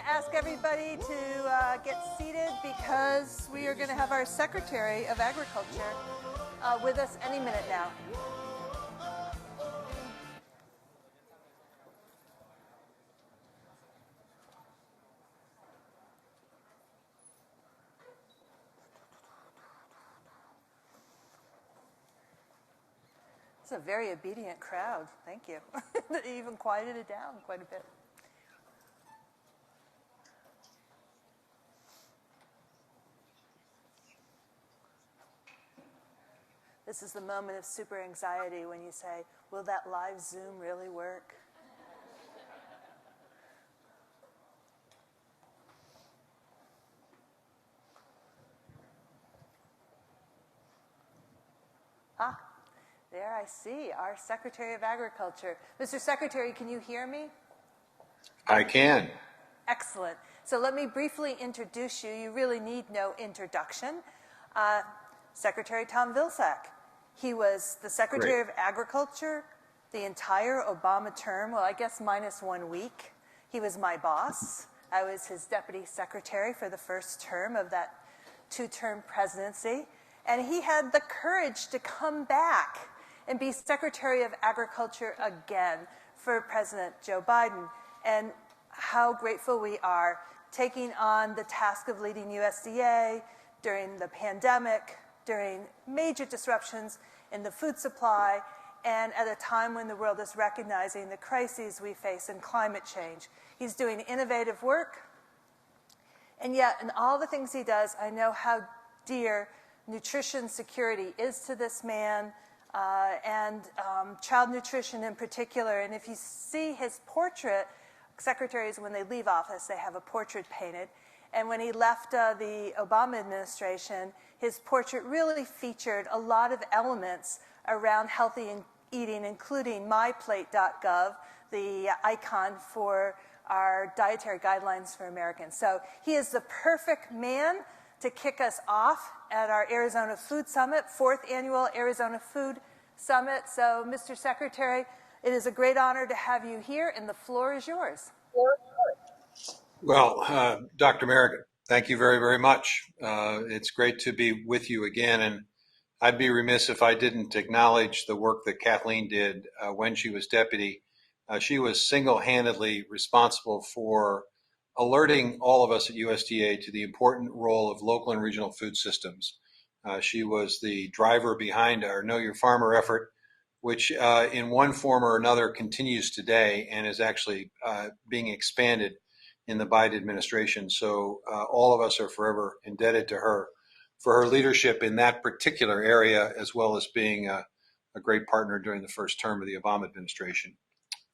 to ask everybody to get seated because we are going to have our Secretary of Agriculture with us any minute now. It's a very obedient crowd. Thank you. They even quieted it down quite a bit. This is the moment of super anxiety when you say, will that live Zoom really work? There I see our Secretary of Agriculture. Mr. Secretary, can you hear me? I can. Excellent. So let me briefly introduce you. You really need no introduction. Secretary Tom Vilsak. He was the Secretary of Agriculture the entire Obama term, well, I guess minus 1 week. He was my boss. I was his Deputy Secretary for the first term of that two-term presidency. And he had the courage to come back and be Secretary of Agriculture again for President Joe Biden. And how grateful we are taking on the task of leading USDA during the pandemic, during major disruptions in the food supply, and at a time when the world is recognizing the crises we face in climate change. He's doing innovative work, and yet in all the things he does, I know how dear nutrition security is to this man, and child nutrition in particular. And if you see his portrait, secretaries, when they leave office, they have a portrait painted. And when he left the Obama administration, his portrait really featured a lot of elements around healthy eating, including myplate.gov, the icon for our dietary guidelines for Americans. So he is the perfect man to kick us off at our Arizona Food Summit, 4th annual Arizona Food Summit. So, Mr. Secretary, it is a great honor to have you here, and the floor is yours. Well, Dr. Merrigan, thank you very, very much. It's great to be with you again, and I'd be remiss if I didn't acknowledge the work that Kathleen did when she was deputy. She was single-handedly responsible for alerting all of us at USDA to the important role of local and regional food systems. She was the driver behind our Know Your Farmer effort, which in one form or another continues today and is actually being expanded in the Biden administration. So all of us are forever indebted to her for her leadership in that particular area, as well as being a great partner during the first term of the Obama administration.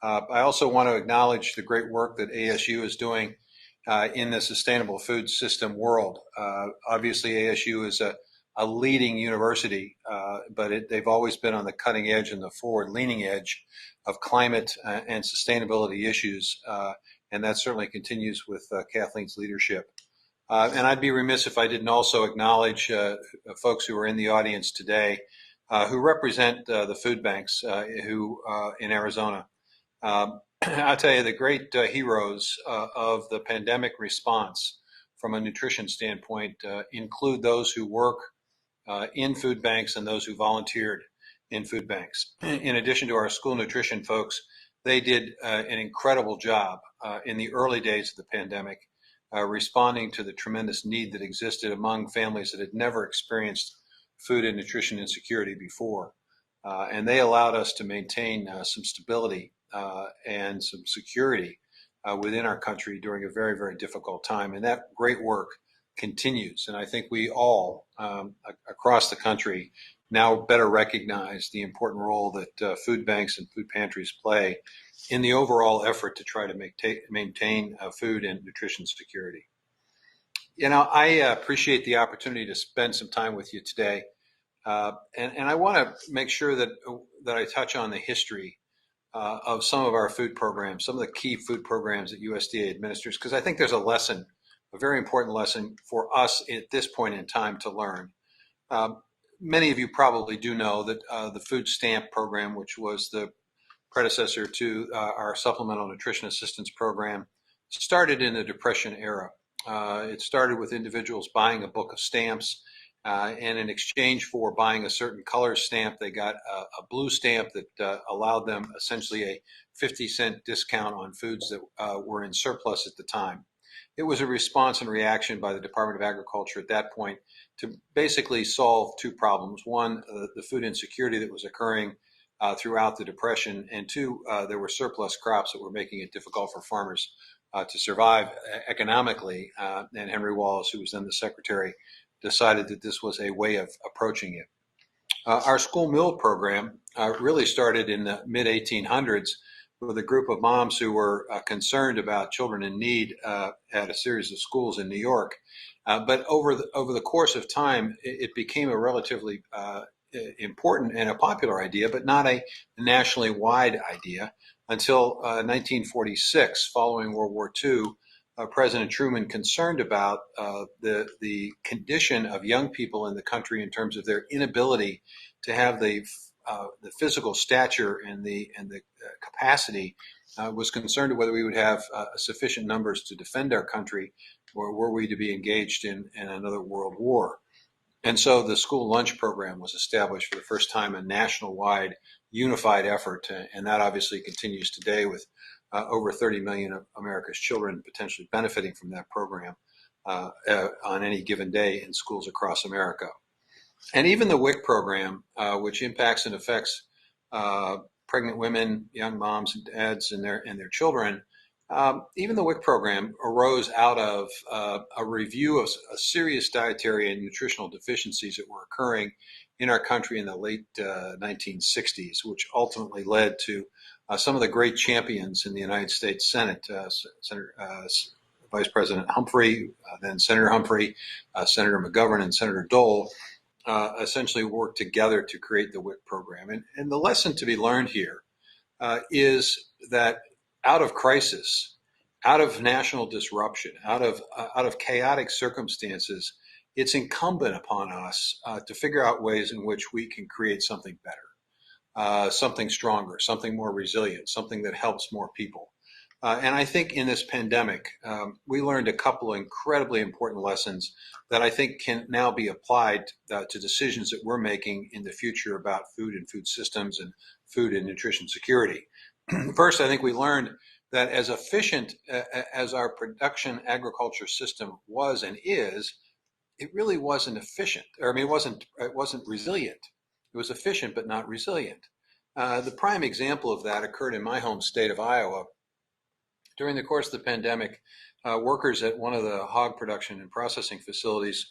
I also want to acknowledge the great work that ASU is doing in the sustainable food system world. Obviously, ASU is a leading university, but they've always been on the cutting edge and the forward-leaning edge of climate and sustainability issues, and that certainly continues with Kathleen's leadership. And I'd be remiss if I didn't also acknowledge folks who are in the audience today who represent the food banks who in Arizona. I'll tell you, the great heroes of the pandemic response from a nutrition standpoint include those who work in food banks and those who volunteered in food banks. In addition to our school nutrition folks, they did an incredible job in the early days of the pandemic, responding to the tremendous need that existed among families that had never experienced food and nutrition insecurity before. And they allowed us to maintain some stability and some security within our country during a very, very difficult time. And that great work continues. And I think we all across the country now better recognize the important role that food banks and food pantries play in the overall effort to try to maintain food and nutrition security. You know, I appreciate the opportunity to spend some time with you today. And I want to make sure that I touch on the history of some of our food programs, some of the key food programs that USDA administers, because I think there's a very important lesson for us at this point in time to learn. Many of you probably do know that the food stamp program, which was the predecessor to our supplemental nutrition assistance program, started in the Depression era. It started with individuals buying a book of stamps, and in exchange for buying a certain color stamp, they got a blue stamp that allowed them essentially a 50-cent discount on foods that were in surplus at the time. It was a response and reaction by the Department of Agriculture at that point to basically solve two problems. One, the food insecurity that was occurring throughout the Depression, and two, there were surplus crops that were making it difficult for farmers to survive economically. And Henry Wallace, who was then the secretary, decided that this was a way of approaching it. Our school meal program really started in the mid-1800s with a group of moms who were concerned about children in need at a series of schools in New York. But over the course of time, it became a relatively important and a popular idea, but not a nationally wide idea until 1946, following World War II. President Truman, concerned about the condition of young people in the country in terms of their inability to have the physical stature and the capacity, was concerned whether we would have sufficient numbers to defend our country, or were we to be engaged in another world war. And so the school lunch program was established for the first time, a national-wide unified effort, and that obviously continues today with over 30 million of America's children potentially benefiting from that program on any given day in schools across America. And even the WIC program, which impacts and affects pregnant women, young moms and dads and their children, even the WIC program arose out of a review of a serious dietary and nutritional deficiencies that were occurring in our country in the late 1960s, which ultimately led to some of the great champions in the United States Senate, Vice President Humphrey, then Senator Humphrey, Senator McGovern, and Senator Dole, essentially worked together to create the WIC program. And the lesson to be learned here is that out of crisis, out of national disruption, out of chaotic circumstances, it's incumbent upon us to figure out ways in which we can create something better, something stronger, something more resilient, something that helps more people. And I think in this pandemic, we learned a couple of incredibly important lessons that I think can now be applied to decisions that we're making in the future about food and food systems and food and nutrition security. First, I think we learned that as efficient as our production agriculture system was and is, it really wasn't efficient. Or I mean, it wasn't resilient. It was efficient, but not resilient. The prime example of that occurred in my home state of Iowa. During the course of the pandemic, workers at one of the hog production and processing facilities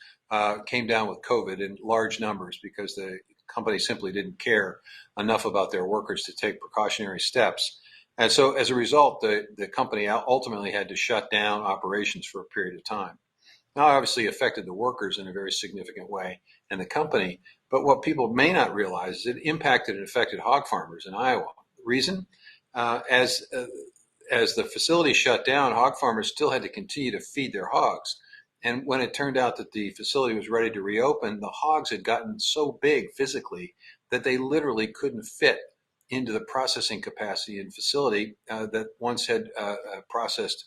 came down with COVID in large numbers because the company simply didn't care enough about their workers to take precautionary steps. And so as a result, the company ultimately had to shut down operations for a period of time. Now, obviously affected the workers in a very significant way and the company, but what people may not realize is it impacted and affected hog farmers in Iowa. The reason? As the facility shut down, hog farmers still had to continue to feed their hogs. And when it turned out that the facility was ready to reopen, the hogs had gotten so big physically that they literally couldn't fit into the processing capacity and facility that once had processed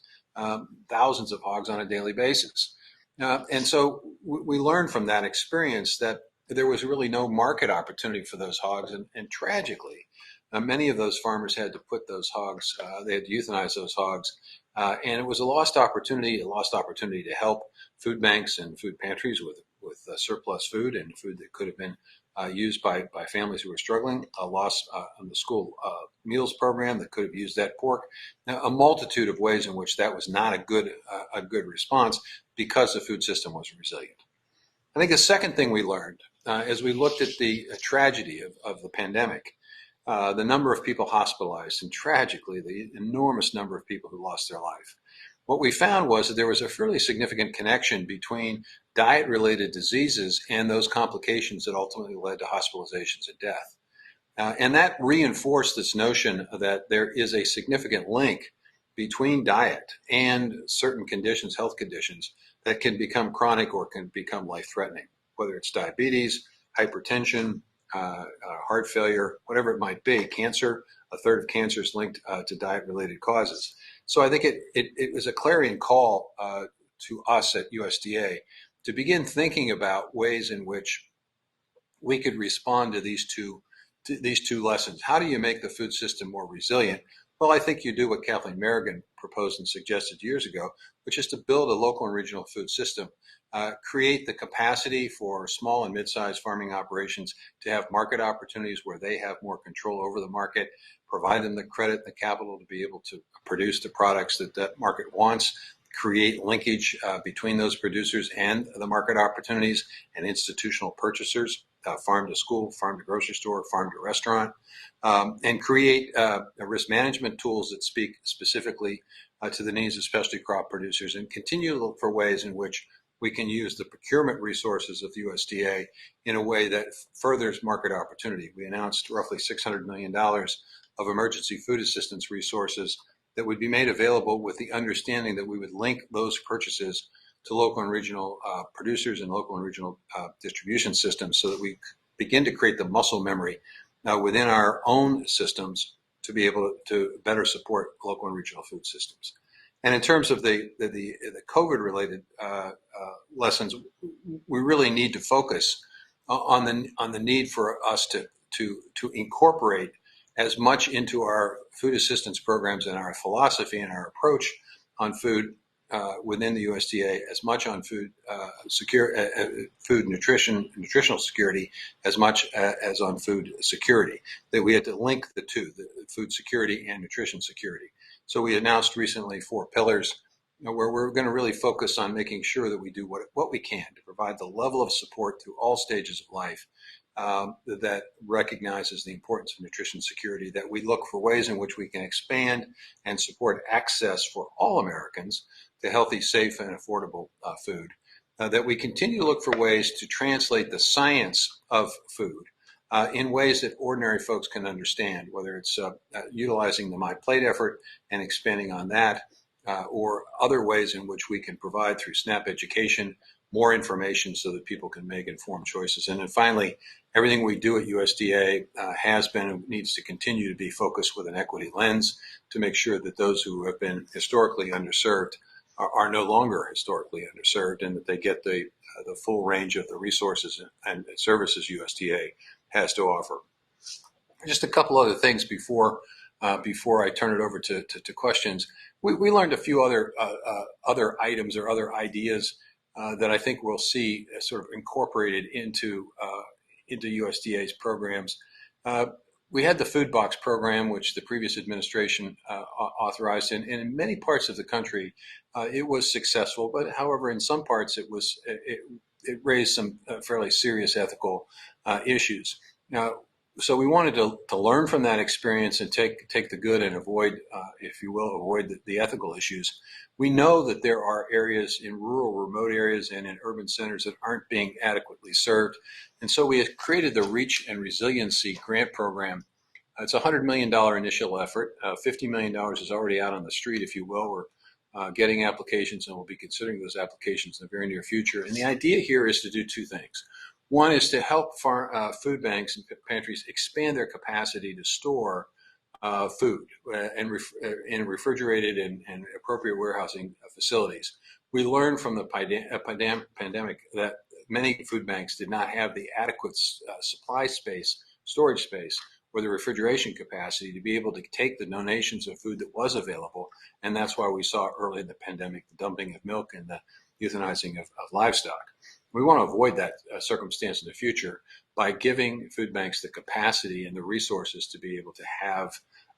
thousands of hogs on a daily basis. And so we learned from that experience that there was really no market opportunity for those hogs. And tragically, many of those farmers had to put those hogs, they had to euthanize those hogs. And it was a lost opportunity to help food banks and food pantries with surplus food and food that could have been used by families who were struggling, a loss on the school meals program that could have used that pork. Now, a multitude of ways in which that was not a good response because the food system wasn't resilient. I think the second thing we learned as we looked at the tragedy of the pandemic, the number of people hospitalized, and tragically, the enormous number of people who lost their life. What we found was that there was a fairly significant connection between diet-related diseases and those complications that ultimately led to hospitalizations and death. And that reinforced this notion that there is a significant link between diet and certain conditions, health conditions, that can become chronic or can become life-threatening, whether it's diabetes, hypertension, heart failure, whatever it might be, cancer, a third of cancer is linked to diet-related causes. So I think it was a clarion call to us at USDA to begin thinking about ways in which we could respond to these two lessons. How do you make the food system more resilient? Well, I think you do what Kathleen Merrigan proposed and suggested years ago, which is to build a local and regional food system, create the capacity for small and mid-sized farming operations to have market opportunities where they have more control over the market, provide them the credit, the capital to be able to produce the products that that market wants, create linkage between those producers and the market opportunities and institutional purchasers, farm to school, farm to grocery store, farm to restaurant, and create risk management tools that speak specifically to the needs of specialty crop producers, and continue to look for ways in which we can use the procurement resources of the USDA in a way that furthers market opportunity. We announced roughly $600 million of emergency food assistance resources that would be made available with the understanding that we would link those purchases to local and regional producers and local and regional distribution systems, so that we begin to create the muscle memory within our own systems to be able to better support local and regional food systems. And in terms of the COVID-related lessons, we really need to focus on the need for us to incorporate as much into our food assistance programs and our philosophy and our approach on food within the USDA, as much on food food nutritional security, as much as on food security. That we had to link the two, the food security and nutrition security. So we announced recently 4 pillars, where we're going to really focus on making sure that we do what we can to provide the level of support through all stages of life that recognizes the importance of nutrition security, that we look for ways in which we can expand and support access for all Americans to healthy, safe, and affordable food, that we continue to look for ways to translate the science of food in ways that ordinary folks can understand, whether it's utilizing the My Plate effort and expanding on that, or other ways in which we can provide through SNAP education more information so that people can make informed choices. And then finally, everything we do at USDA has been and needs to continue to be focused with an equity lens to make sure that those who have been historically underserved are no longer historically underserved, and that they get the full range of the resources and services USDA has to offer. Just a couple other things before I turn it over to questions. We learned a few other items or other ideas that I think we'll see sort of incorporated into USDA's programs. We had the food box program, which the previous administration authorized, and in many parts of the country, it was successful. But however, in some parts, it raised some fairly serious ethical issues. Now, so we wanted to learn from that experience and take the good and avoid, if you will, avoid the ethical issues. We know that there are areas in rural, remote areas and in urban centers that aren't being adequately served. And so we have created the Reach and Resiliency Grant Program. It's a $100 million initial effort. $50 million is already out on the street, if you will. We're getting applications, and we'll be considering those applications in the very near future. And the idea here is to do 2 things. One is to help food banks and pantries expand their capacity to store food and in refrigerated and appropriate warehousing facilities. We learned from the pandemic that many food banks did not have the adequate supply space, storage space, or the refrigeration capacity to be able to take the donations of food that was available. And that's why we saw early in the pandemic the dumping of milk and the euthanizing of livestock. We want to avoid that circumstance in the future by giving food banks the capacity and the resources to be able to have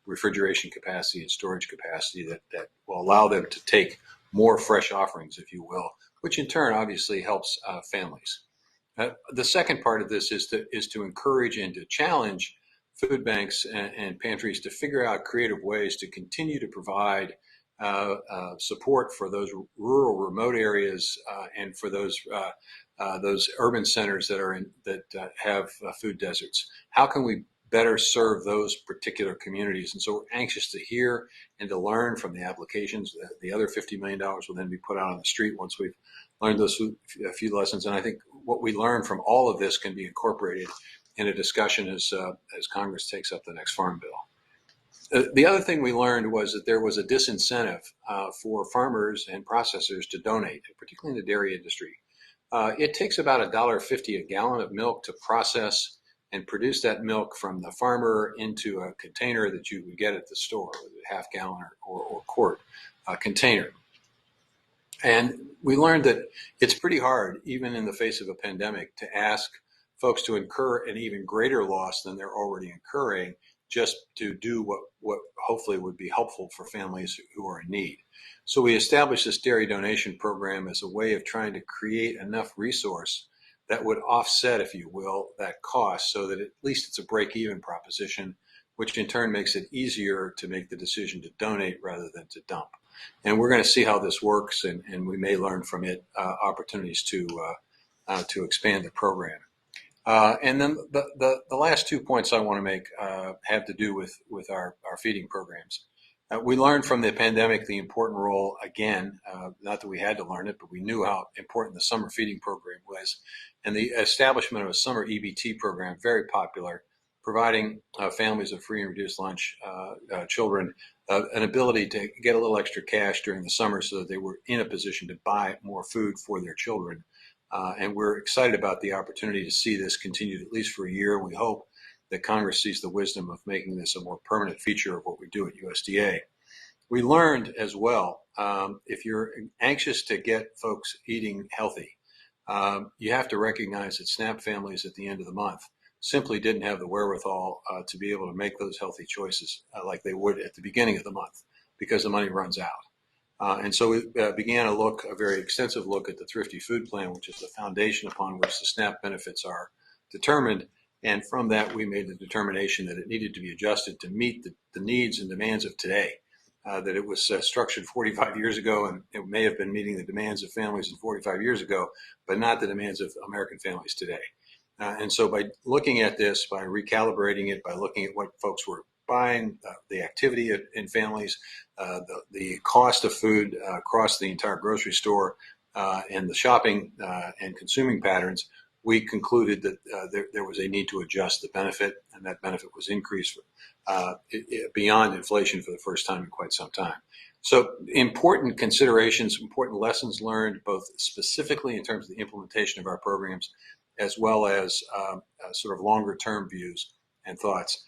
refrigeration capacity and storage capacity that will allow them to take more fresh offerings, if you will, which in turn obviously helps families. The second part of this is to encourage and to challenge food banks and pantries to figure out creative ways to continue to provide support for those rural, remote areas and for those urban centers that have food deserts. How can we better serve those particular communities? And so we're anxious to hear and to learn from the applications. The other $50 million will then be put out on the street once we've learned those a few lessons. And I think what we learn from all of this can be incorporated in a discussion as Congress takes up the next Farm Bill. The other thing we learned was that there was a disincentive for farmers and processors to donate, particularly in the dairy industry. It takes about $1.50 a gallon of milk to process and produce that milk from the farmer into a container that you would get at the store, a half gallon or quart container. And we learned that it's pretty hard, even in the face of a pandemic, to ask folks to incur an even greater loss than they're already incurring just to do what hopefully would be helpful for families who are in need. So we established this dairy donation program as a way of trying to create enough resource that would offset, if you will, that cost so that at least it's a break-even proposition, which in turn makes it easier to make the decision to donate rather than to dump. And we're going to see how this works, and we may learn from it opportunities to expand the program. And then the last 2 points I want to make have to do with our feeding programs. We learned from the pandemic the important role, again, not that we had to learn it, but we knew how important the summer feeding program was. And the establishment of a summer EBT program, very popular, providing families of free and reduced lunch children an ability to get a little extra cash during the summer so that they were in a position to buy more food for their children. And we're excited about the opportunity to see this continued at least for a year. We hope that Congress sees the wisdom of making this a more permanent feature of what we do at USDA. We learned as well, if you're anxious to get folks eating healthy, you have to recognize that SNAP families at the end of the month simply didn't have the wherewithal to be able to make those healthy choices like they would at the beginning of the month because the money runs out. And so we began a very extensive look at the Thrifty Food Plan, which is the foundation upon which the SNAP benefits are determined. And from that, we made the determination that it needed to be adjusted to meet the needs and demands of today, that it was structured 45 years ago, and it may have been meeting the demands of families in 45 years ago, but not the demands of American families today. And so by looking at this, by recalibrating it, by looking at what folks were buying, the activity in families, the cost of food across the entire grocery store, and the shopping and consuming patterns, we concluded that there was a need to adjust the benefit, and that benefit was increased beyond inflation for the first time in quite some time. So important considerations, important lessons learned, both specifically in terms of the implementation of our programs, as well as sort of longer term views and thoughts.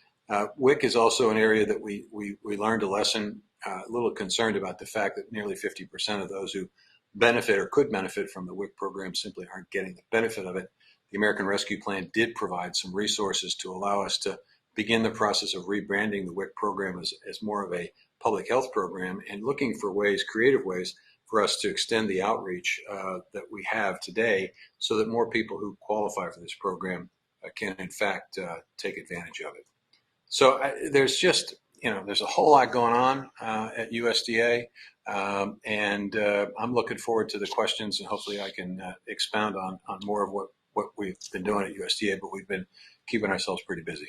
WIC is also an area that we learned a lesson, a little concerned about the fact that nearly 50% of those who benefit or could benefit from the WIC program simply aren't getting the benefit of it. The American Rescue Plan did provide some resources to allow us to begin the process of rebranding the WIC program as more of a public health program and looking for ways, creative ways, for us to extend the outreach that we have today so that more people who qualify for this program can in fact take advantage of it. So there's just, there's a whole lot going on at USDA, and I'm looking forward to the questions, and hopefully I can expound on more of what we've been doing at USDA, but we've been keeping ourselves pretty busy.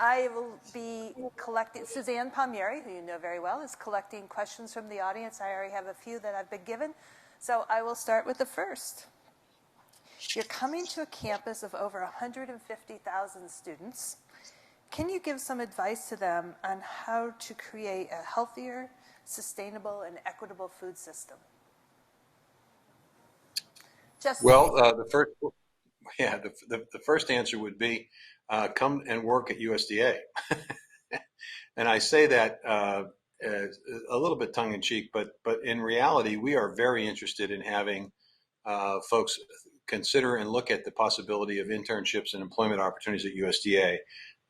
I will be collecting, Suzanne Palmieri, who you know very well, is collecting questions from the audience. I already have a few that I've been given. So I will start with the first. You're coming to a campus of over 150,000 students. Can you give some advice to them on how to create a healthier, sustainable, and equitable food system? Well, the first answer would be come and work at USDA. And I say that a little bit tongue in cheek, but in reality, we are very interested in having folks consider and look at the possibility of internships and employment opportunities at USDA.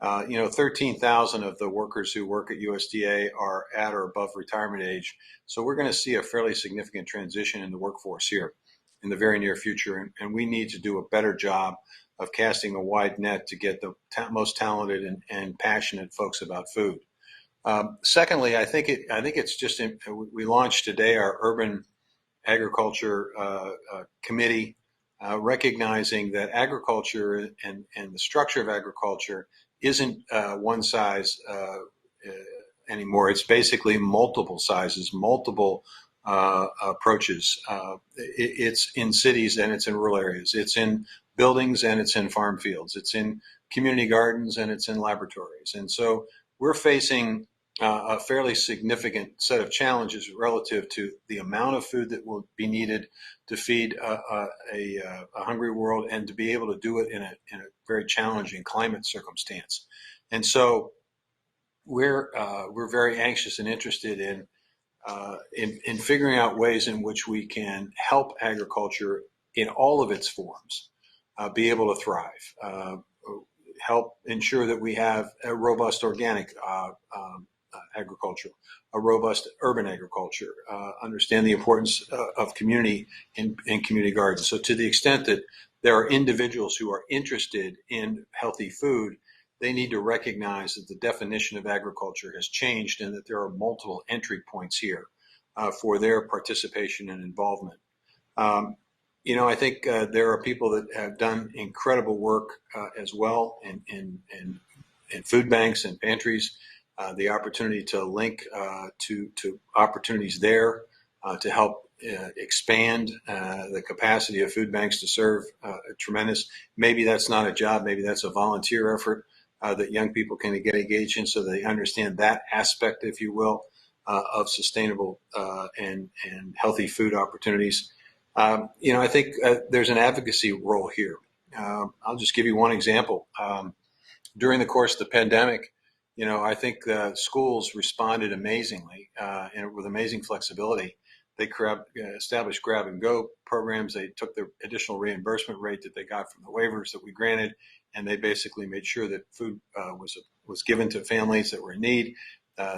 13,000 of the workers who work at USDA are at or above retirement age. So we're going to see a fairly significant transition in the workforce here in the very near future. And we need to do a better job of casting a wide net to get the most talented and passionate folks about food. Secondly, I think it's just, we launched today our urban agriculture committee, recognizing that agriculture and the structure of agriculture isn't one size anymore. It's basically multiple sizes, multiple approaches. It's in cities and it's in rural areas. It's in buildings and it's in farm fields. It's in community gardens and it's in laboratories. And so we're facing a fairly significant set of challenges relative to the amount of food that will be needed to feed a hungry world and to be able to do it in a very challenging climate circumstance. And so we're very anxious and interested in figuring out ways in which we can help agriculture in all of its forms be able to thrive, help ensure that we have a robust organic agriculture, a robust urban agriculture, understand the importance of community and community gardens. So to the extent that there are individuals who are interested in healthy food, they need to recognize that the definition of agriculture has changed and that there are multiple entry points here for their participation and involvement. I think there are people that have done incredible work as well in food banks and pantries. The opportunity to link to opportunities there to help expand the capacity of food banks to serve tremendous. Maybe that's not a job, maybe that's a volunteer effort that young people can get engaged in so they understand that aspect, if you will, of sustainable and healthy food opportunities. I think there's an advocacy role here. I'll just give you one example. During the course of the pandemic, I think schools responded amazingly and with amazing flexibility. They established grab and go programs. They took the additional reimbursement rate that they got from the waivers that we granted, and they basically made sure that food was given to families that were in need.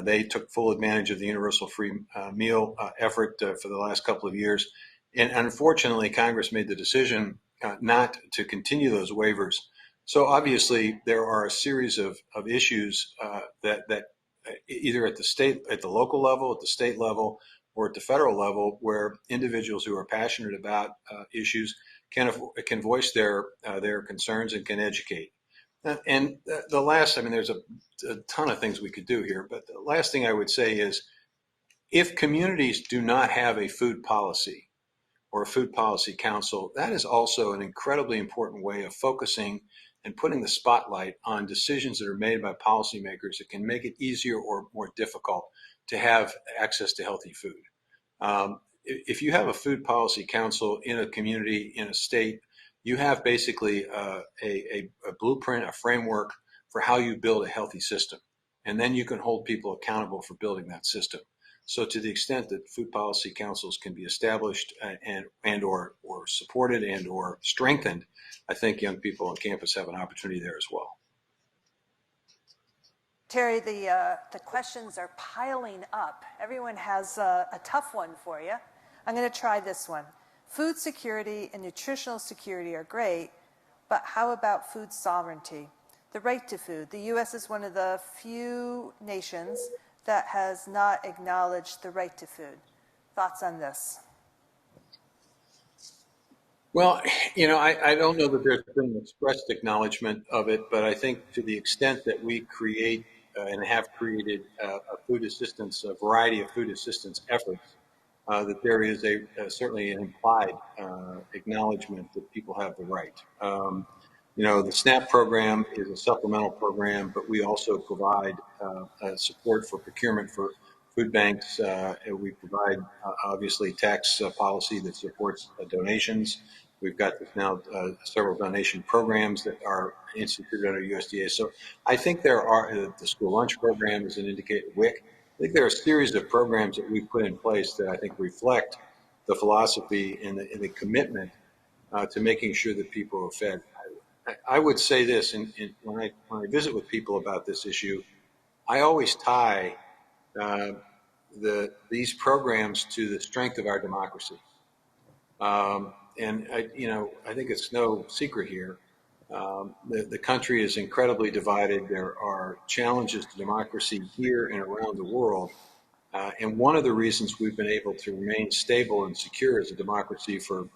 They took full advantage of the universal free meal effort for the last couple of years. And unfortunately, Congress made the decision not to continue those waivers. So obviously, there are a series of issues that either at the local level, at the state level, or at the federal level, where individuals who are passionate about issues can voice their concerns and can educate. And the last, there's a ton of things we could do here, but the last thing I would say is, if communities do not have a food policy or a food policy council, that is also an incredibly important way of focusing and putting the spotlight on decisions that are made by policymakers that can make it easier or more difficult to have access to healthy food. If you have a food policy council in a community, in a state, you have basically a blueprint, a framework for how you build a healthy system. And then you can hold people accountable for building that system. So to the extent that food policy councils can be established and or supported and or strengthened, I think young people on campus have an opportunity there as well. Terry, the questions are piling up. Everyone has a tough one for you. I'm going to try this one. Food security and nutritional security are great, but how about food sovereignty? The right to food. The U.S. is one of the few nations that has not acknowledged the right to food. Thoughts on this? Well, I don't know that there's been an expressed acknowledgement of it, but I think to the extent that we create and have created a variety of food assistance efforts, that there is certainly an implied acknowledgement that people have the right. The SNAP program is a supplemental program, but we also provide support for procurement for food banks. We provide, obviously, tax policy that supports donations. We've got now several donation programs that are instituted under USDA. So I think there are, the school lunch program is an indicator, WIC. I think there are a series of programs that we've put in place that I think reflect the philosophy and the commitment to making sure that people are fed. I would say this, when I visit with people about this issue, I always tie these programs to the strength of our democracy. And I think it's no secret here. The country is incredibly divided. There are challenges to democracy here and around the world. And one of the reasons we've been able to remain stable and secure as a democracy for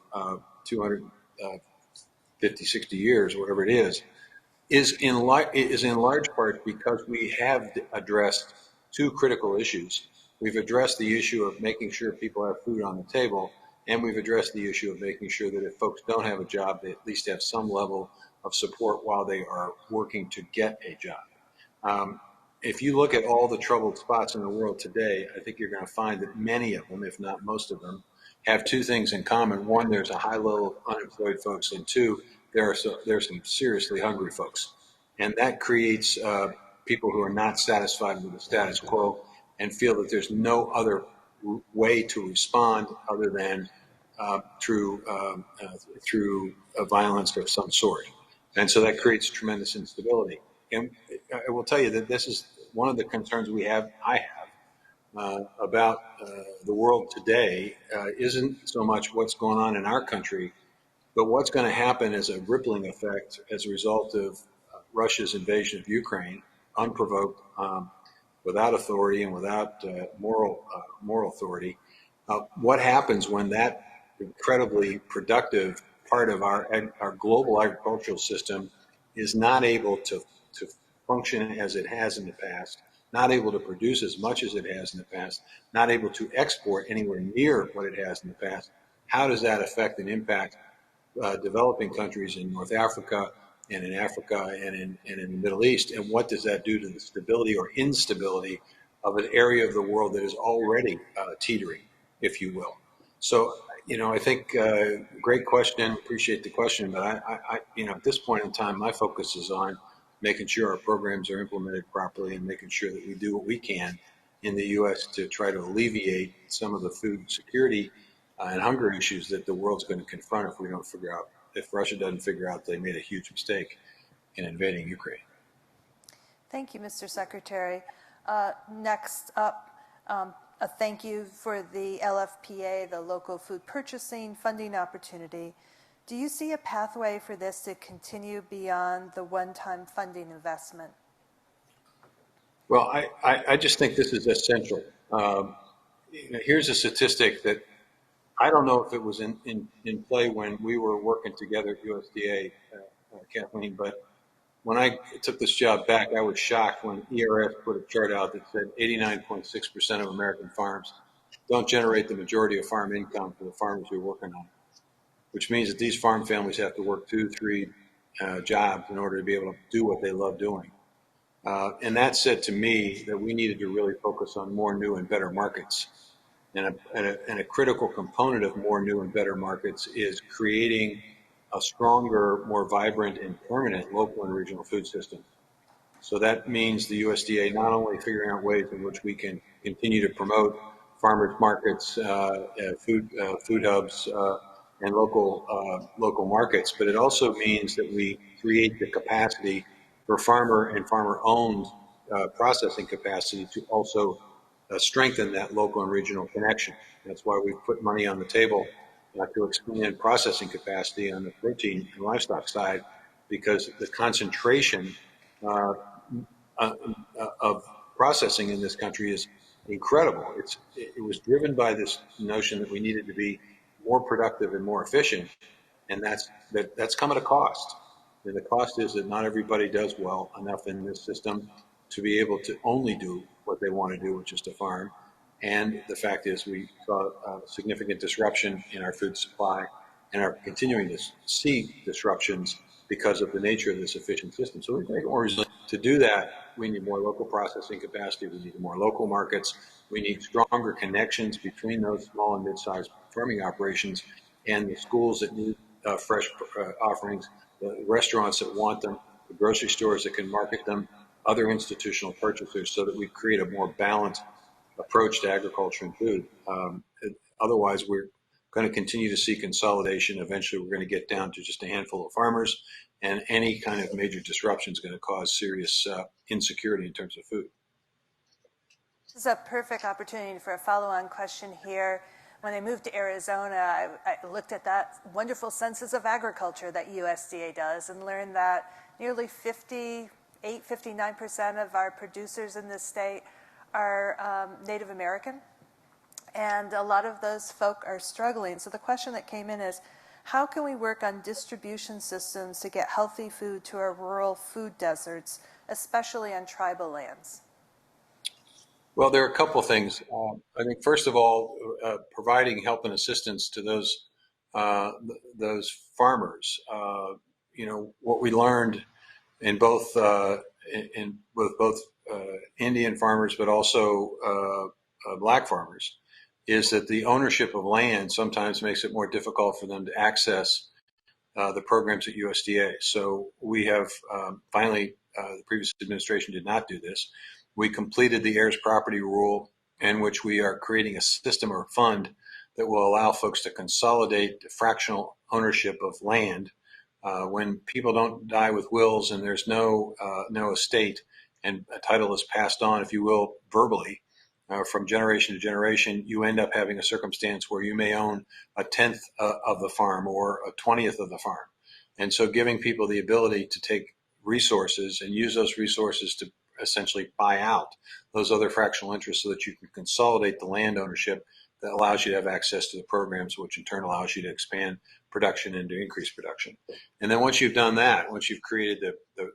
250, 60 years, whatever it is in large part because we have addressed two critical issues. We've addressed the issue of making sure people have food on the table, And we've addressed the issue of making sure that if folks don't have a job, they at least have some level of support while they are working to get a job. If you look at all the troubled spots in the world today, I think you're going to find that many of them, if not most of them, have two things in common. One, there's a high level of unemployed folks, and two, there's some seriously hungry folks. And that creates people who are not satisfied with the status quo and feel that there's no other way to respond other than through violence of some sort. And so that creates tremendous instability. And I will tell you that this is one of the concerns I have about the world today isn't so much what's going on in our country, but what's going to happen as a rippling effect as a result of Russia's invasion of Ukraine, unprovoked, without authority and without moral authority. What happens when that incredibly productive part of our global agricultural system is not able to function as it has in the past, not able to produce as much as it has in the past, not able to export anywhere near what it has in the past? How does that affect and impact developing countries in North Africa and in Africa and in the Middle East? And what does that do to the stability or instability of an area of the world that is already teetering, if you will? So, I think great question. Appreciate the question, but I at this point in time, my focus is on making sure our programs are implemented properly and making sure that we do what we can in the U.S. to try to alleviate some of the food security and hunger issues that the world's going to confront if Russia doesn't figure out they made a huge mistake in invading Ukraine. Thank you, Mr. Secretary. Next up, a thank you for the LFPA, the Local Food Purchasing Funding Opportunity. Do you see a pathway for this to continue beyond the one-time funding investment? Well, I just think this is essential. Here's a statistic that I don't know if it was in play when we were working together at USDA, Kathleen, but when I took this job back, I was shocked when ERS put a chart out that said 89.6% of American farms don't generate the majority of farm income for the farmers who are working on it, which means that these farm families have to work 2-3 jobs in order to be able to do what they love doing. And that said to me that we needed to really focus on more new and better markets. And a critical component of more new and better markets is creating a stronger, more vibrant and permanent local and regional food system. So that means the USDA not only figuring out ways in which we can continue to promote farmers markets, food hubs, and local markets, but it also means that we create the capacity for farmer and farmer-owned processing capacity to also strengthen that local and regional connection. That's why we've put money on the table to expand processing capacity on the protein and livestock side, because the concentration of processing in this country is incredible. It was driven by this notion that we needed to be more productive and more efficient, and that's come at a cost. And the cost is that not everybody does well enough in this system to be able to only do what they want to do, which is to farm. And the fact is we saw significant disruption in our food supply and are continuing to see disruptions because of the nature of this efficient system. So we make more resilient. To do that, we need more local processing capacity. We need more local markets. We need stronger connections between those small and mid-sized farming operations and the schools that need fresh offerings, the restaurants that want them, the grocery stores that can market them, other institutional purchasers, so that we create a more balanced approach to agriculture and food. Otherwise, we're going to continue to see consolidation. Eventually, we're going to get down to just a handful of farmers, and any kind of major disruption is going to cause serious insecurity in terms of food. This is a perfect opportunity for a follow-on question here. When I moved to Arizona, I looked at that wonderful census of agriculture that USDA does and learned that nearly 59% of our producers in this state are Native American, and a lot of those folk are struggling. So the question that came in is, how can we work on distribution systems to get healthy food to our rural food deserts, especially on tribal lands? Well, there are a couple of things. I think first of all, providing help and assistance to those farmers. What we learned in both with both Indian farmers, but also black farmers, is that the ownership of land sometimes makes it more difficult for them to access the programs at USDA. So we have finally, the previous administration did not do this. We completed the heirs property rule, in which we are creating a system or fund that will allow folks to consolidate fractional ownership of land. When people don't die with wills and there's no estate, and a title is passed on, if you will, verbally, from generation to generation, you end up having a circumstance where you may own a tenth of the farm or a 20th of the farm. And so giving people the ability to take resources and use those resources to essentially buy out those other fractional interests so that you can consolidate the land ownership that allows you to have access to the programs, which in turn allows you to expand production and to increase production. And then once you've done that, once you've created the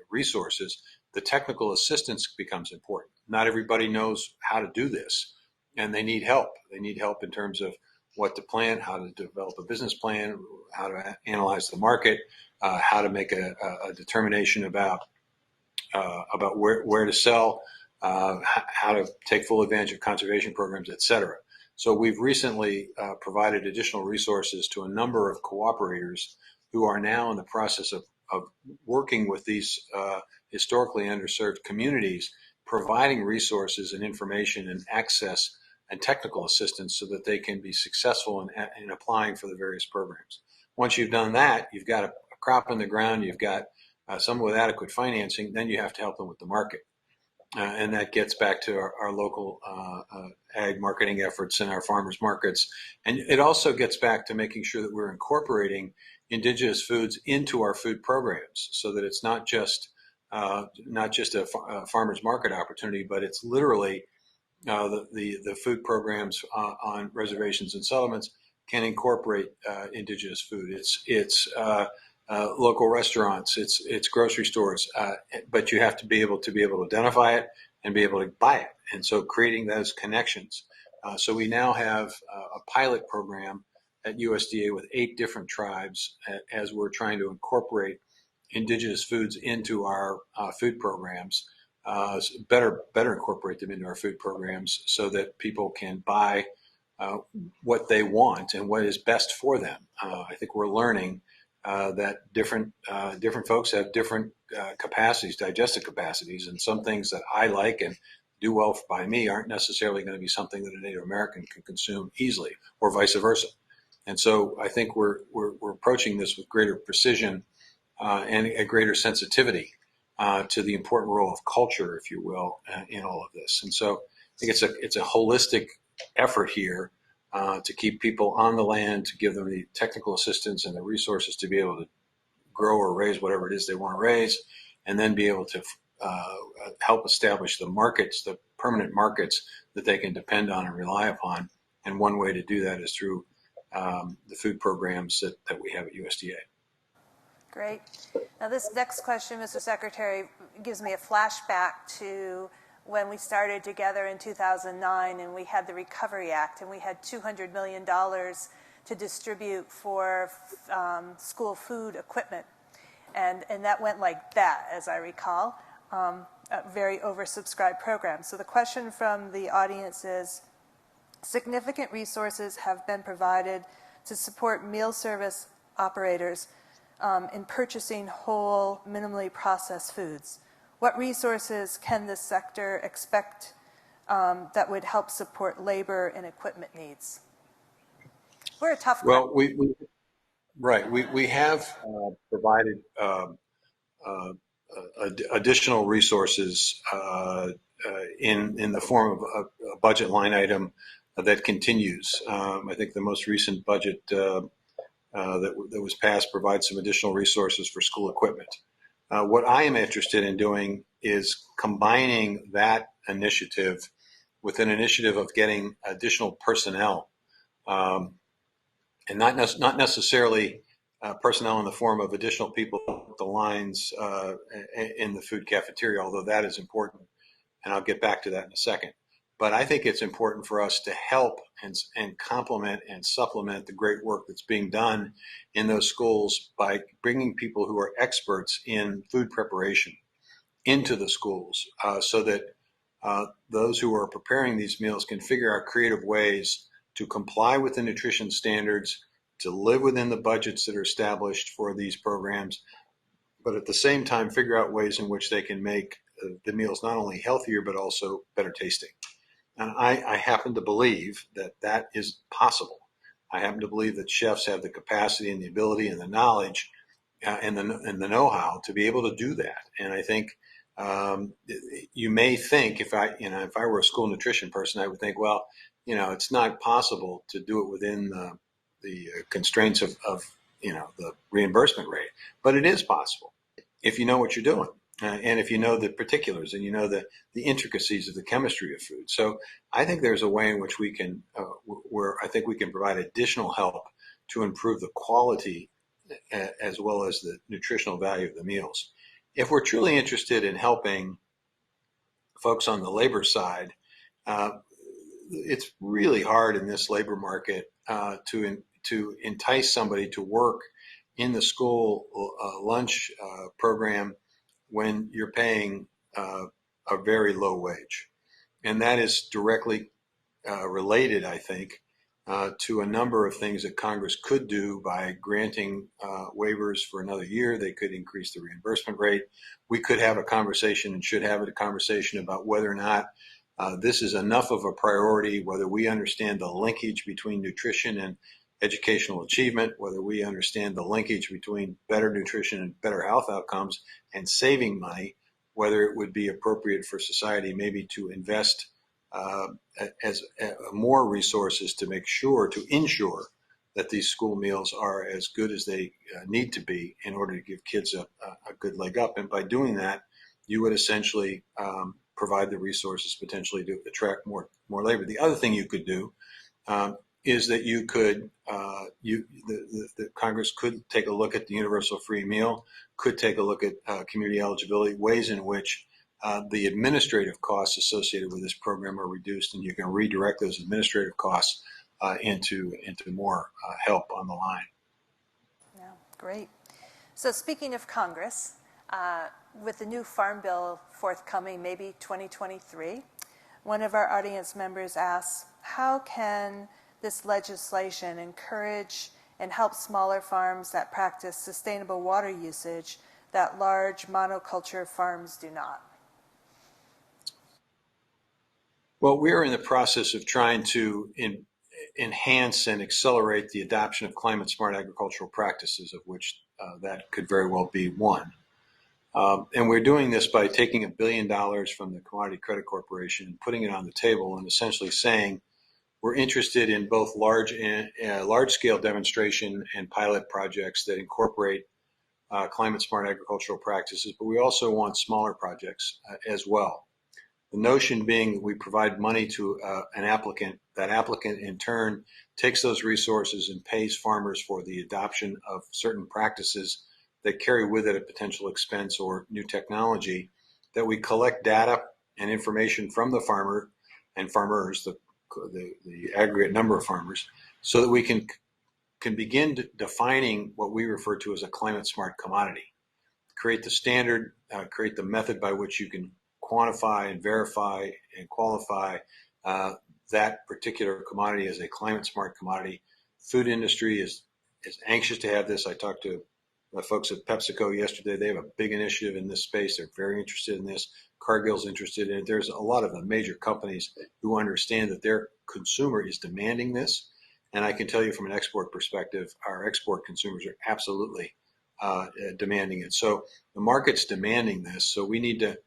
resources, the technical assistance becomes important. Not everybody knows how to do this, and they need help. They need help in terms of what to plan, how to develop a business plan, how to analyze the market, how to make a determination about where to sell, how to take full advantage of conservation programs, et cetera. So we've recently provided additional resources to a number of cooperators who are now in the process of working with these historically underserved communities, providing resources and information and access and technical assistance so that they can be successful in applying for the various programs. Once you've done that, you've got a crop in the ground, you've got someone with adequate financing, then you have to help them with the market. And that gets back to our local ag marketing efforts and our farmers markets. And it also gets back to making sure that we're incorporating indigenous foods into our food programs so that it's not just a farmers market opportunity, but it's literally the food programs on reservations and settlements can incorporate indigenous food. It's local restaurants, it's grocery stores, but you have to be able to identify it and be able to buy it. And so creating those connections. So we now have a pilot program at USDA with 8 different tribes as we're trying to incorporate indigenous foods into our food programs, better incorporate them into our food programs so that people can buy what they want and what is best for them. I think we're learning that different folks have different capacities, digestive capacities, and some things that I like and do well by me aren't necessarily going to be something that a Native American can consume easily, or vice versa. And so I think we're approaching this with greater precision and a greater sensitivity to the important role of culture, if you will, in all of this. And so I think it's a holistic effort here to keep people on the land, to give them the technical assistance and the resources to be able to grow or raise whatever it is they want to raise, and then be able to help establish the markets, the permanent markets that they can depend on and rely upon. And one way to do that is through the food programs that we have at USDA. Great. Now this next question, Mr. Secretary, gives me a flashback to when we started together in 2009 and we had the Recovery Act and we had $200 million to distribute for school food equipment. And that went like that, as I recall, a very oversubscribed program. So the question from the audience is, significant resources have been provided to support meal service operators in purchasing whole, minimally processed foods. What resources can this sector expect that would help support labor and equipment needs? We're a tough Well, we have provided additional resources in the form of a budget line item that continues. I think the most recent budget that was passed provides some additional resources for school equipment. What I am interested in doing is combining that initiative with an initiative of getting additional personnel, and not necessarily personnel in the form of additional people at the lines in the food cafeteria, although that is important, and I'll get back to that in a second. But I think it's important for us to help and complement and supplement the great work that's being done in those schools by bringing people who are experts in food preparation into the schools, so that those who are preparing these meals can figure out creative ways to comply with the nutrition standards, to live within the budgets that are established for these programs, but at the same time figure out ways in which they can make the meals not only healthier but also better tasting. And I happen to believe that that is possible. I happen to believe that chefs have the capacity and the ability and the knowledge and the know-how to be able to do that. And I think you may think, if I were a school nutrition person, I would think, well, it's not possible to do it within the constraints of the reimbursement rate, but it is possible if you know what you're doing. And if you know the particulars and you know the intricacies of the chemistry of food. So I think there's a way in which we can, where I think we can provide additional help to improve the quality as well as the nutritional value of the meals. If we're truly interested in helping folks on the labor side, it's really hard in this labor market to entice somebody to work in the school lunch program when you're paying a very low wage. And that is directly related, I think, to a number of things that Congress could do by granting waivers for another year. They could increase the reimbursement rate. We could have a conversation and should have a conversation about whether or not this is enough of a priority, whether we understand the linkage between nutrition and educational achievement, whether we understand the linkage between better nutrition and better health outcomes and saving money, whether it would be appropriate for society maybe to invest more resources to ensure that these school meals are as good as they need to be in order to give kids a good leg up. And by doing that, you would essentially provide the resources potentially to attract more labor. The other thing you could do is that you could, the Congress could take a look at the universal free meal, could take a look at community eligibility, ways in which the administrative costs associated with this program are reduced, and you can redirect those administrative costs into more help on the line. Yeah, great. So speaking of Congress, with the new Farm Bill forthcoming, maybe 2023, one of our audience members asks, how can this legislation encourage and help smaller farms that practice sustainable water usage that large monoculture farms do not? Well, we're in the process of trying to enhance and accelerate the adoption of climate-smart agricultural practices, of which that could very well be one. And we're doing this by taking $1 billion from the Commodity Credit Corporation and putting it on the table and essentially saying we're interested in both large-scale demonstration and pilot projects that incorporate climate-smart agricultural practices, but we also want smaller projects as well. The notion being we provide money to an applicant. That applicant in turn takes those resources and pays farmers for the adoption of certain practices that carry with it a potential expense or new technology, that we collect data and information from the farmer and farmers, the aggregate number of farmers, so that we can begin defining what we refer to as a climate smart commodity. Create the standard, create the method by which you can quantify and verify and qualify that particular commodity as a climate smart commodity. Food industry is anxious to have this. I talked to the folks at PepsiCo yesterday. They have a big initiative in this space. They're very interested in this. Cargill's interested in it. There's a lot of the major companies who understand that their consumer is demanding this. And I can tell you from an export perspective, our export consumers are absolutely demanding it. So the market's demanding this. So we need to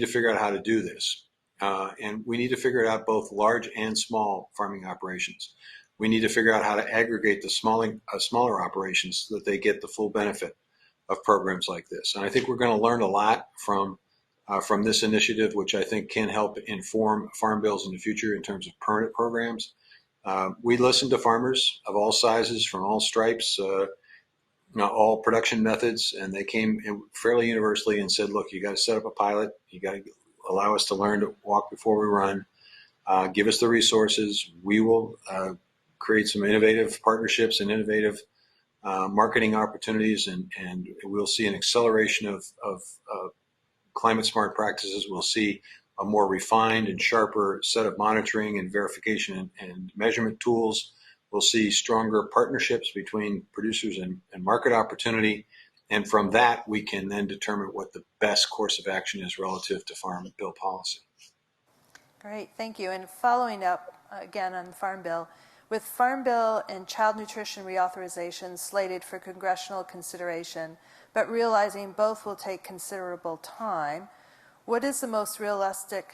figure out how to do this. And we need to figure it out both large and small farming operations. We need to figure out how to aggregate the smaller operations so that they get the full benefit of programs like this. And I think we're going to learn a lot from this initiative, which I think can help inform farm bills in the future in terms of permanent programs. We listened to farmers of all sizes, from all stripes, all production methods, and they came fairly universally and said, look, you got to set up a pilot. You got to allow us to learn to walk before we run. Give us the resources. We will create some innovative partnerships and innovative marketing opportunities, and we'll see an acceleration of climate smart practices. We'll see a more refined and sharper set of monitoring and verification and measurement tools. We'll see stronger partnerships between producers and market opportunity. And from that, we can then determine what the best course of action is relative to Farm Bill policy. Great, thank you. And following up again on the Farm Bill, with Farm Bill and child nutrition reauthorization slated for congressional consideration, but realizing both will take considerable time, what is the most realistic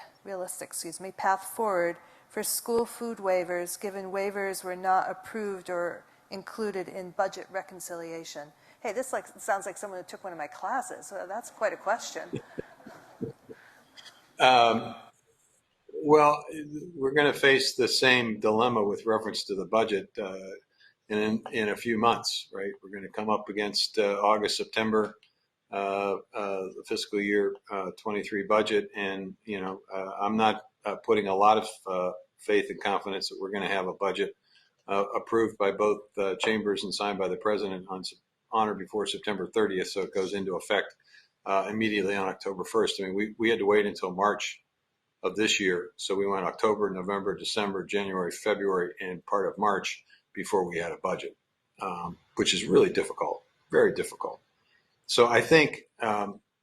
path forward for school food waivers, given waivers were not approved or included in budget reconciliation? Hey, this sounds like someone who took one of my classes. So that's quite a question. Well, we're going to face the same dilemma with reference to the budget in a few months, right? We're going to come up against August, September, the fiscal year 23 budget, and I'm not putting a lot of faith and confidence that we're going to have a budget approved by both chambers and signed by the president on or before September 30th, so it goes into effect immediately on October 1st. I mean, we had to wait until March of this year. So we went October, November, December, January, February, and part of March before we had a budget, which is really difficult, very difficult. So I think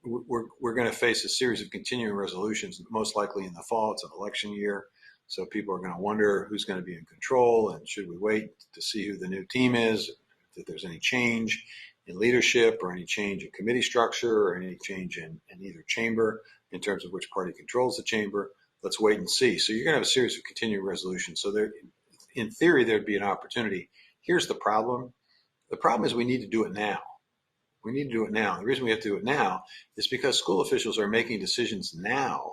we're going to face a series of continuing resolutions, most likely in the fall. It's an election year. So people are going to wonder who's going to be in control, and should we wait to see who the new team is, if there's any change in leadership or any change in committee structure or any change in either chamber in terms of which party controls the chamber. Let's wait and see. So you're going to have a series of continuing resolutions. So there, in theory, there'd be an opportunity. Here's the problem. The problem is we need to do it now. We need to do it now. The reason we have to do it now is because school officials are making decisions now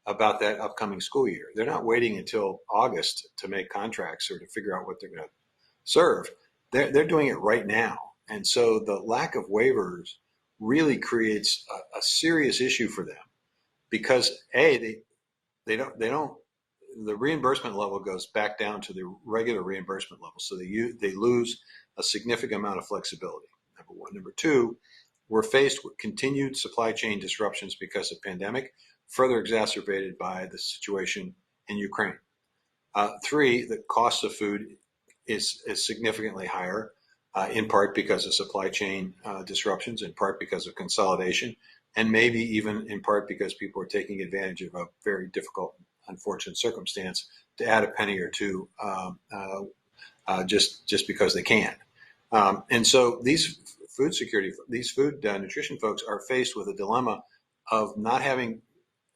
about that upcoming school year. They're not waiting until August to make contracts or to figure out what they're going to serve. They're doing it right now. And so the lack of waivers really creates a serious issue for them, because the reimbursement level goes back down to the regular reimbursement level. So they lose a significant amount of flexibility, number one. Number two, we're faced with continued supply chain disruptions because of pandemic, further exacerbated by the situation in Ukraine. Three, the cost of food is significantly higher, in part because of supply chain disruptions, in part because of consolidation, and maybe even in part because people are taking advantage of a very difficult, unfortunate circumstance to add a penny or two just because they can. And so these food nutrition folks are faced with a dilemma of not having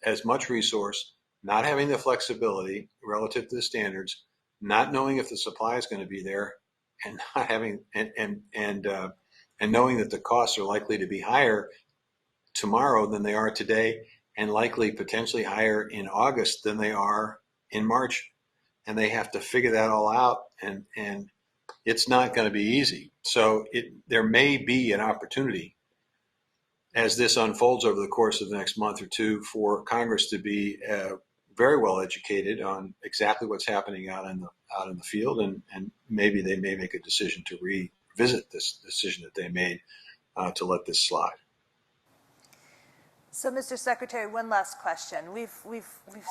as much resource, not having the flexibility relative to the standards, not knowing if the supply is going to be there, and not having and knowing that the costs are likely to be higher tomorrow than they are today, and likely potentially higher in August than they are in March. And they have to figure that all out, and it's not going to be easy. So there may be an opportunity as this unfolds over the course of the next month or two for Congress to be very well educated on exactly what's happening out in the field, and maybe they may make a decision to revisit this decision that they made to let this slide. So, Mr. Secretary, one last question. We've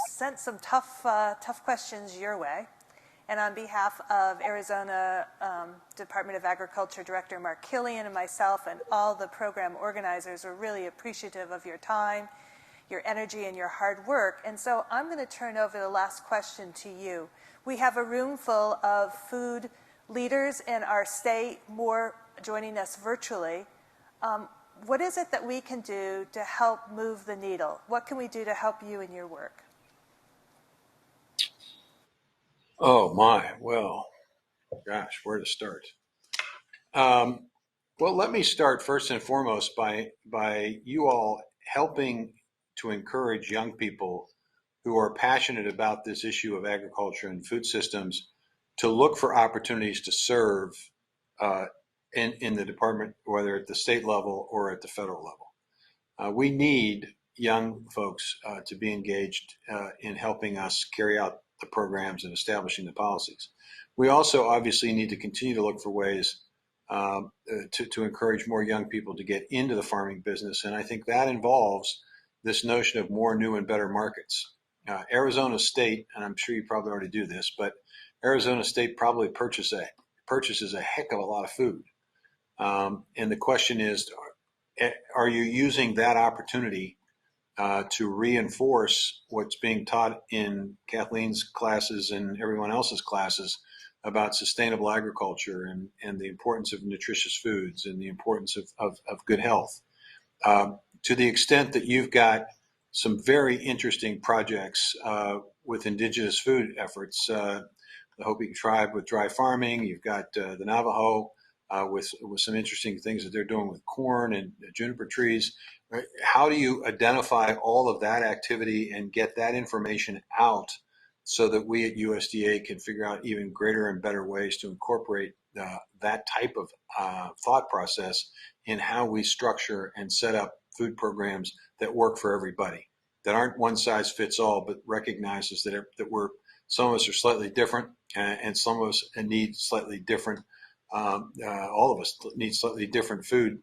sent some tough questions your way, and on behalf of Arizona Department of Agriculture Director Mark Killian and myself and all the program organizers, are really appreciative of your time, your energy, and your hard work. And so I'm going to turn over the last question to you. We have a room full of food leaders in our state, more joining us virtually. What is it that we can do to help move the needle? What can we do to help you in your work? Oh my, well, gosh, where to start? Well, let me start first and foremost by you all helping to encourage young people who are passionate about this issue of agriculture and food systems to look for opportunities to serve in the department, whether at the state level or at the federal level. We need young folks to be engaged in helping us carry out the programs and establishing the policies. We also obviously need to continue to look for ways to encourage more young people to get into the farming business. And I think that involves this notion of more new and better markets. Arizona State, and I'm sure you probably already do this, but Arizona State probably purchases a heck of a lot of food. And the question is, are you using that opportunity to reinforce what's being taught in Kathleen's classes and everyone else's classes about sustainable agriculture and the importance of nutritious foods and the importance of good health? To the extent that you've got some very interesting projects with indigenous food efforts, the Hopi tribe with dry farming, you've got the Navajo with some interesting things that they're doing with corn and juniper trees. Right? How do you identify all of that activity and get that information out so that we at USDA can figure out even greater and better ways to incorporate that type of thought process in how we structure and set up food programs that work for everybody, that aren't one size fits all, but recognizes that some of us are slightly different and some of us need slightly different. All of us need slightly different food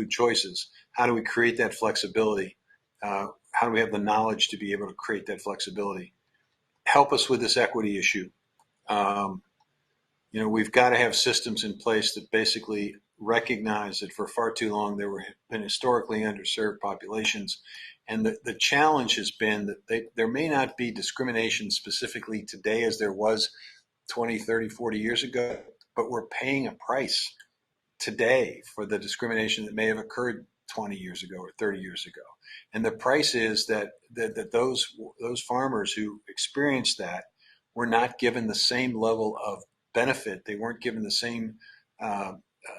choices. How do we create that flexibility? How do we have the knowledge to be able to create that flexibility? Help us with this equity issue. We've got to have systems in place that basically recognize that for far too long there were been historically underserved populations. And the challenge has been that there may not be discrimination specifically today as there was 20, 30, 40 years ago, but we're paying a price today for the discrimination that may have occurred 20 years ago or 30 years ago. And the price is that those farmers who experienced that were not given the same level of benefit. They weren't given the same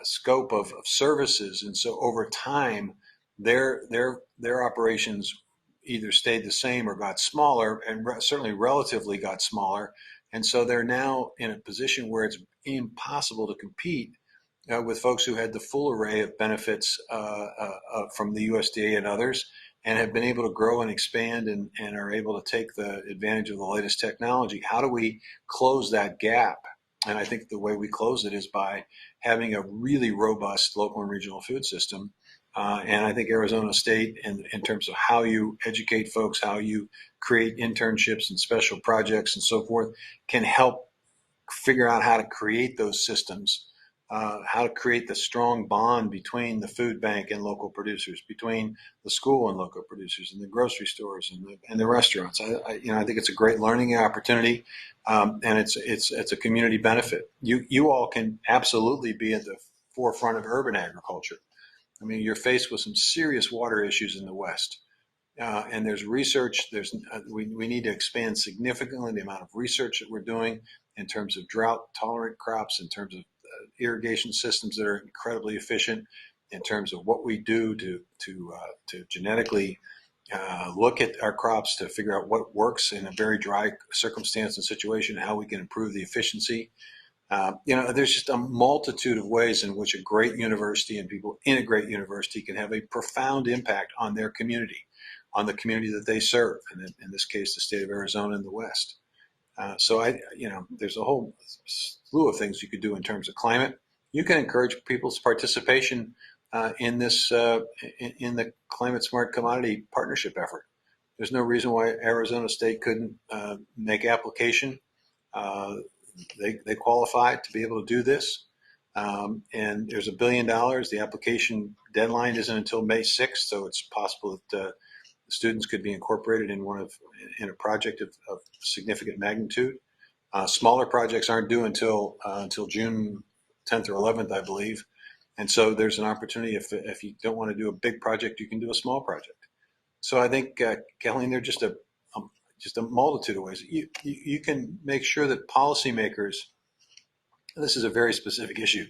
scope of services. And so over time, their operations either stayed the same or got smaller, and certainly relatively got smaller. And so they're now in a position where it's impossible to compete with folks who had the full array of benefits from the USDA and others, and have been able to grow and expand and are able to take the advantage of the latest technology. How do we close that gap? And I think the way we close it is by having a really robust local and regional food system. And I think Arizona State, in terms of how you educate folks, how you create internships and special projects and so forth, can help figure out how to create those systems, how to create the strong bond between the food bank and local producers, between the school and local producers, and the grocery stores and the restaurants. I think it's a great learning opportunity, and it's a community benefit. You all can absolutely be at the forefront of urban agriculture. I mean, you're faced with some serious water issues in the West. And there's research. We need to expand significantly the amount of research that we're doing in terms of drought-tolerant crops, in terms of irrigation systems that are incredibly efficient, in terms of what we do to genetically look at our crops to figure out what works in a very dry circumstance and situation, how we can improve the efficiency. There's just a multitude of ways in which a great university and people in a great university can have a profound impact on their community, on the community that they serve, and in this case, the state of Arizona and the West. There's a whole slew of things you could do in terms of climate. You can encourage people's participation in the Climate Smart Commodity Partnership effort. There's no reason why Arizona State couldn't make application. They qualify to be able to do this. And there's $1 billion. The application deadline isn't until May 6th, so it's possible that students could be incorporated in a project of significant magnitude. Smaller projects aren't due until June 10th or 11th, I believe. And so there's an opportunity if you don't want to do a big project, you can do a small project. So I think, Kathleen, they're just a multitude of ways. You can make sure that policymakers, this is a very specific issue,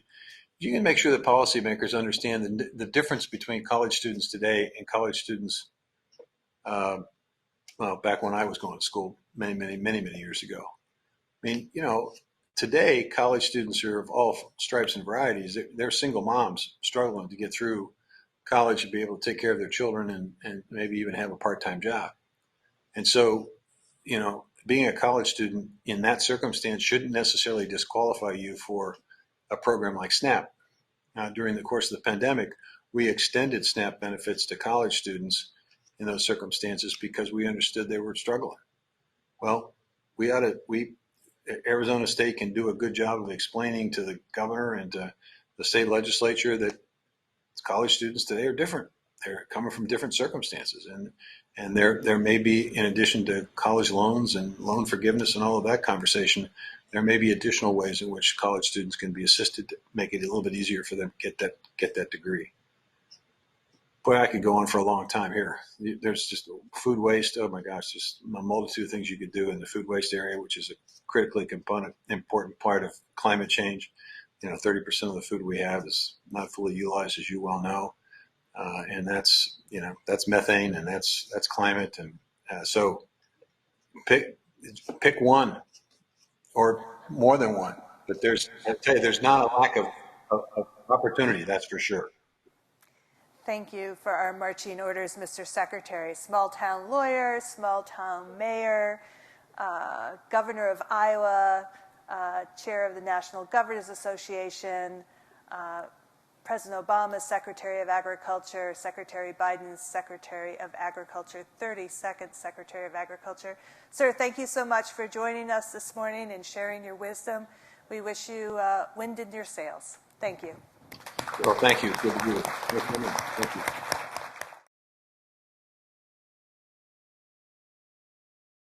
you can make sure that policymakers understand the difference between college students today and college students back when I was going to school many years ago. I mean, today college students are of all stripes and varieties. They're single moms struggling to get through college to be able to take care of their children and maybe even have a part-time job. And so, being a college student in that circumstance shouldn't necessarily disqualify you for a program like SNAP. During the course of the pandemic, we extended SNAP benefits to college students in those circumstances because we understood they were struggling. Well, Arizona State can do a good job of explaining to the governor and to the state legislature that college students today are different. They're coming from different circumstances, and there may be, in addition to college loans and loan forgiveness and all of that conversation, there may be additional ways in which college students can be assisted to make it a little bit easier for them to get that degree. Boy, I could go on for a long time here. There's just food waste. Oh my gosh, just a multitude of things you could do in the food waste area, which is a critically important part of climate change. 30% of the food we have is not fully utilized, as you well know, and that's methane, and that's climate, and so pick one or more than one. But I tell you, there's not a lack of opportunity. That's for sure. Thank you for our marching orders, Mr. Secretary. Small town lawyer, small town mayor, governor of Iowa, chair of the National Governors Association, President Obama's Secretary of Agriculture, Secretary Biden's Secretary of Agriculture, 32nd Secretary of Agriculture. Sir, thank you so much for joining us this morning and sharing your wisdom. We wish you wind in your sails. Thank you. Well, thank you. Good to be with you. Thank you.